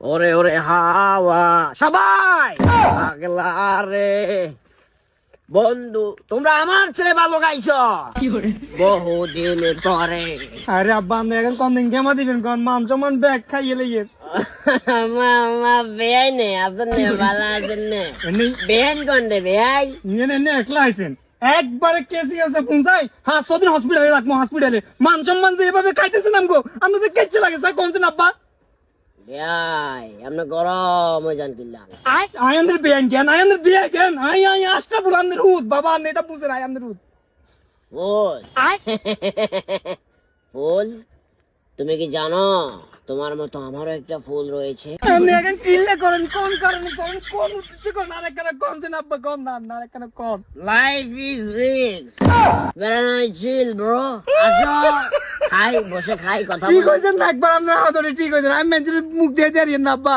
ওরে ওরে হাওয়া সবাই পাগলা রে বন্ধু, তোমরা আমার চেয়ে ভালো গাইছো বহুদিন পরে। আরে আব্বা আপনি এখন কোন দিন কেমন দিবেন কোন মান সম্মান ব্যাগ খাইয়ে লেগে মামা বেয়াই নে আসেন নে ভালো আছেন নে এমনি বেয়ান কোন রে বেয়াই নিয়ে এনে একলা আইছেন একবারে কেসি আছে পৌঁছাই হ্যাঁ সদিন হসপিটালে রাখবো হসপিটালে মান সম্মান যে এভাবে খাইতেছেন আমগো আপনাদের কেচে লাগে স্যার কোনছেন আব্বা বেয়াই আমরা গরম হয়ে যান কিল্লা আয়ানদের বিয়ান কেন আয়ানদের বিয়া কেন আই আই আস্তা বুলানদের হুদ বাবা আপনি এটা বুঝেন আয়ানদের হুদ ফুল ফুল তুমি কি জানো তোমার মতো আমারও একটা ফুল রয়েছে। আপনি এখন কিল্লে করেন কোন কারণে করেন কোন উদ্দেশ্যে করেন আর একখানা কোনছেন আব্বা কোন না আর একখানা কোন লাইফ ইজ রিস্ক বেড়া নয় চিল ব্রো আসো খাই বসে খাই কথা ঠিক বলি। হয়েছেন না একবার আপনার হাতরে ঠিক হয়েছেন আমি মেঞ্চের মুখ দিয়ে দাঁড়িয়ে না আব্বা